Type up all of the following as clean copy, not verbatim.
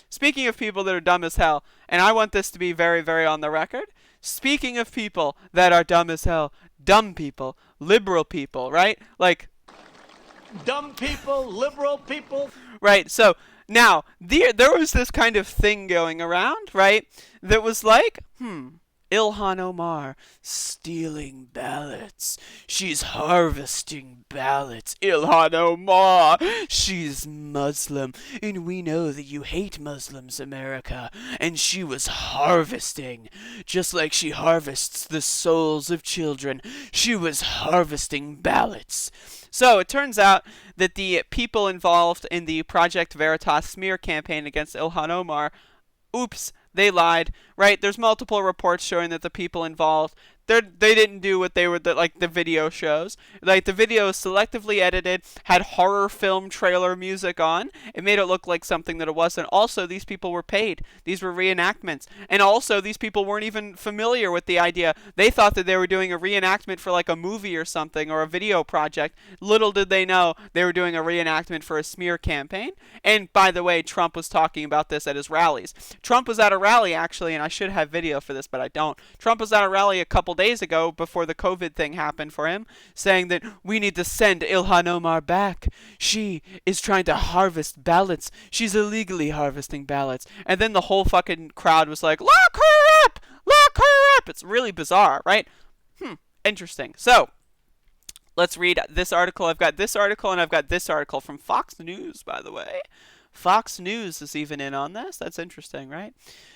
Speaking of people that are dumb as hell, and I want this to be very, very on the record. Speaking of people that are dumb as hell, dumb people, liberal people, right? Like, dumb people, liberal people. right. So now there was this kind of thing going around, right? That was like, Ilhan Omar stealing ballots. She's harvesting ballots. Ilhan Omar, she's Muslim. And we know that you hate Muslims, America. And she was harvesting. Just like she harvests the souls of children. She was harvesting ballots. So it turns out that the people involved in the Project Veritas smear campaign against Ilhan Omar, oops, they lied, right? There's multiple reports showing that the people involved, they didn't do what they were, like the video shows. Like, the video was selectively edited, had horror film trailer music on. It made it look like something that it wasn't. Also, these people were paid. These were reenactments. And also, these people weren't even familiar with the idea. They thought that they were doing a reenactment for like a movie or something, or a video project. Little did they know they were doing a reenactment for a smear campaign. And by the way, Trump was talking about this at his rallies. Trump was at a rally, actually, and I should have video for this, but I don't. Trump was at a rally a couple days ago before the COVID thing happened for him, saying that we need to send Ilhan Omar back. She is trying to harvest ballots. She's illegally harvesting ballots. And then the whole fucking crowd was like, lock her up! Lock her up! It's really bizarre, right? Interesting. So, let's read this article. I've got this article and I've got this article from Fox News, by the way. Fox News is even in on this. That's interesting, right?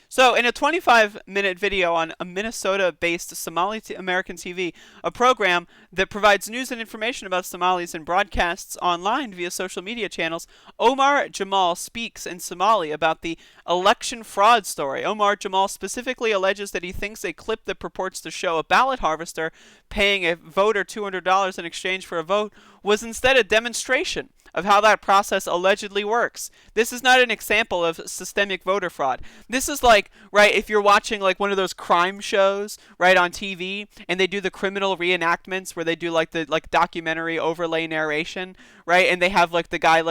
So, in a 25-minute video on a Minnesota-based Somali American TV, a program that provides news and information about Somalis and broadcasts online via social media channels, Omar Jamal speaks in Somali about the election fraud story. Omar Jamal specifically alleges that he thinks a clip that purports to show a ballot harvester paying a voter $200 in exchange for a vote was instead a demonstration of how that process allegedly works. This is not an example of systemic voter fraud. This is like, right, if you're watching like one of those crime shows, right, on TV, and they do the criminal reenactments where they do like the documentary overlay narration, right, and they have like the guy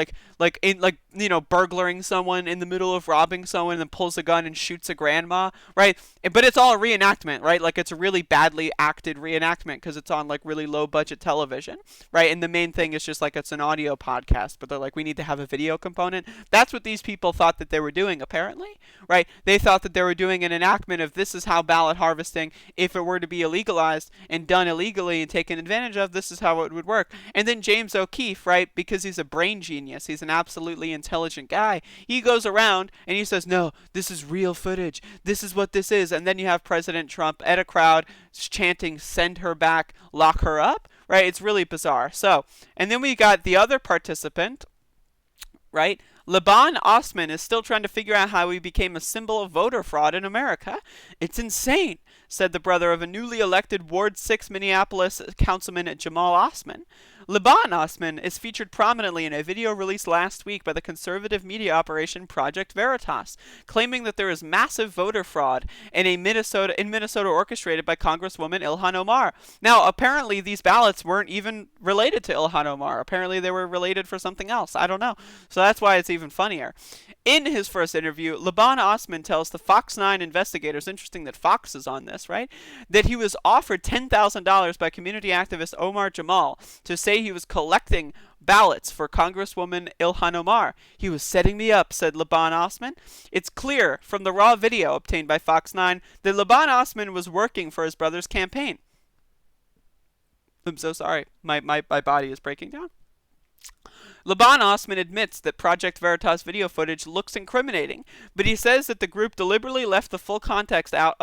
burglaring someone in the middle of robbing someone and then pulls a gun and shoots a grandma, right? But it's all a reenactment, right? Like, it's a really badly acted reenactment because it's on like really low budget television, right? And the main thing is just like it's an audio podcast, but they're like, we need to have a video component. That's what these people thought that they were doing, apparently, right? They thought that they were doing an enactment of this is how ballot harvesting, if it were to be illegalized and done illegally and taken advantage of, this is how it would work. And then James O'Keefe, right, because he's a brain genius, he's an absolutely intelligent guy, he goes around and he says, no, this is real footage, this is what this is. And then you have President Trump at a crowd chanting, send her back, lock her up, right? It's really bizarre. So, and then we got the other participant, right? Laban Osman is still trying to figure out how he became a symbol of voter fraud in America. It's insane, said the brother of a newly elected Ward 6 Minneapolis Councilman Jamal Osman. Laban Osman is featured prominently in a video released last week by the conservative media operation Project Veritas, claiming that there is massive voter fraud in Minnesota orchestrated by Congresswoman Ilhan Omar. Now, apparently these ballots weren't even related to Ilhan Omar. Apparently they were related for something else. I don't know. So that's why it's even funnier. In his first interview, Laban Osman tells the Fox 9 investigators, interesting that Fox is on this, right, that he was offered $10,000 by community activist Omar Jamal to say he was collecting ballots for Congresswoman Ilhan Omar. He was setting me up, said Laban Osman. It's clear from the raw video obtained by Fox 9 that Laban Osman was working for his brother's campaign. I'm so sorry. My body is breaking down. Laban Osman admits that Project Veritas video footage looks incriminating, but he says that the group deliberately left the full context out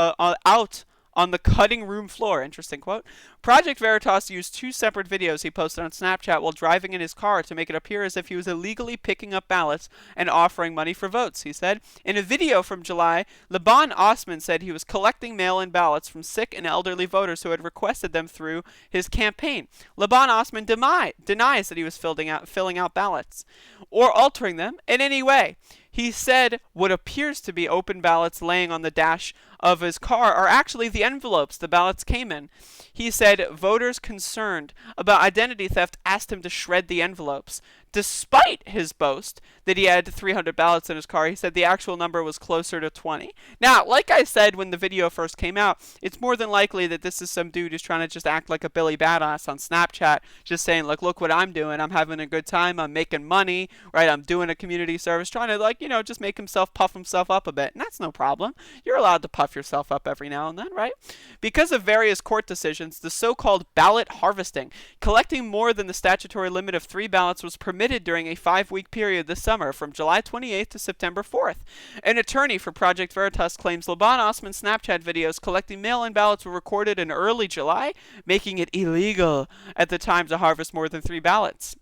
on the cutting room floor. Interesting quote. Project Veritas used two separate videos he posted on Snapchat while driving in his car to make it appear as if he was illegally picking up ballots and offering money for votes, he said. In a video from July, Laban Osman said he was collecting mail-in ballots from sick and elderly voters who had requested them through his campaign. Laban Osman denies that he was filling out ballots or altering them in any way. He said what appears to be open ballots laying on the dash of his car are actually the envelopes the ballots came in. He said voters concerned about identity theft asked him to shred the envelopes. Despite his boast that he had 300 ballots in his car, he said the actual number was closer to 20. Now, like I said when the video first came out, it's more than likely that this is some dude who's trying to just act like a Billy Badass on Snapchat, just saying, like, look what I'm doing. I'm having a good time. I'm making money, right? I'm doing a community service, trying to, like, just make himself puff himself up a bit. And that's no problem. You're allowed to puff yourself up every now and then, right? Because of various court decisions, the so-called ballot harvesting, collecting more than the statutory limit of 3 ballots was permitted during a 5-week period this summer from July 28th to September 4th. An attorney for Project Veritas claims Laban Osman Snapchat videos collecting mail-in ballots were recorded in early July, making it illegal at the time to harvest more than 3 ballots.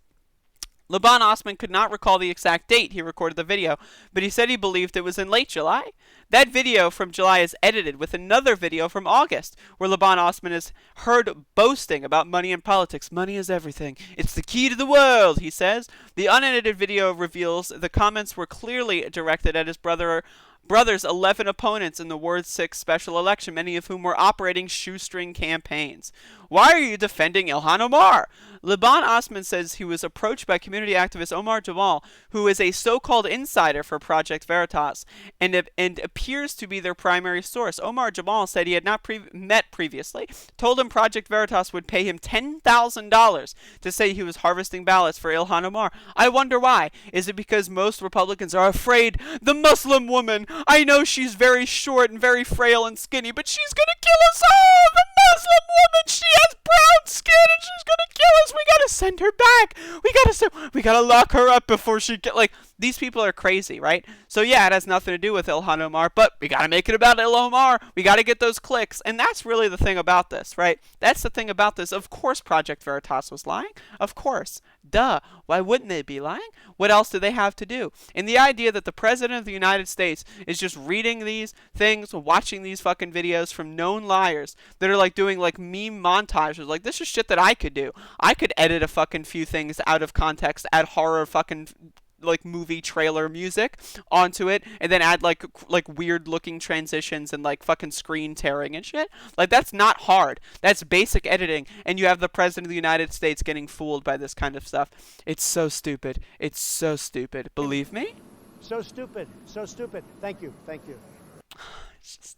Laban Osman could not recall the exact date he recorded the video, but he said he believed it was in late July. That video from July is edited with another video from August, where Laban Osman is heard boasting about money in politics. Money is everything. It's the key to the world, he says. The unedited video reveals the comments were clearly directed at his brother's 11 opponents in the Ward 6 special election, many of whom were operating shoestring campaigns. Why are you defending Ilhan Omar? Laban Osman says he was approached by community activist Omar Jamal, who is a so-called insider for Project Veritas, and appears to be their primary source. Omar Jamal said he had not met previously, told him Project Veritas would pay him $10,000 to say he was harvesting ballots for Ilhan Omar. I wonder why. Is it because most Republicans are afraid the Muslim woman? I know she's very short and very frail and skinny, but she's gonna kill us all! The Muslim woman! She has brown skin and she's gonna kill us! We gotta send her back! We gotta lock her up before she get, like, these people are crazy, right? So yeah, it has nothing to do with Ilhan Omar, but we gotta make it about Ilhan Omar. We gotta get those clicks, and that's really the thing about this, right? That's the thing about this. Of course Project Veritas was lying. Of course. Duh. Why wouldn't they be lying? What else do they have to do? And the idea that the President of the United States is just reading these things, watching these fucking videos from known liars that are like doing like meme montages, like this is shit that I could do. I could edit a fucking few things out of context, add horror fucking like movie trailer music onto it, and then add like weird looking transitions and like fucking screen tearing and shit. Like that's not hard. That's basic editing, and you have the President of the United States getting fooled by this kind of stuff. It's so stupid. It's so stupid. Believe me? So stupid. So stupid. Thank you. Thank you. It's just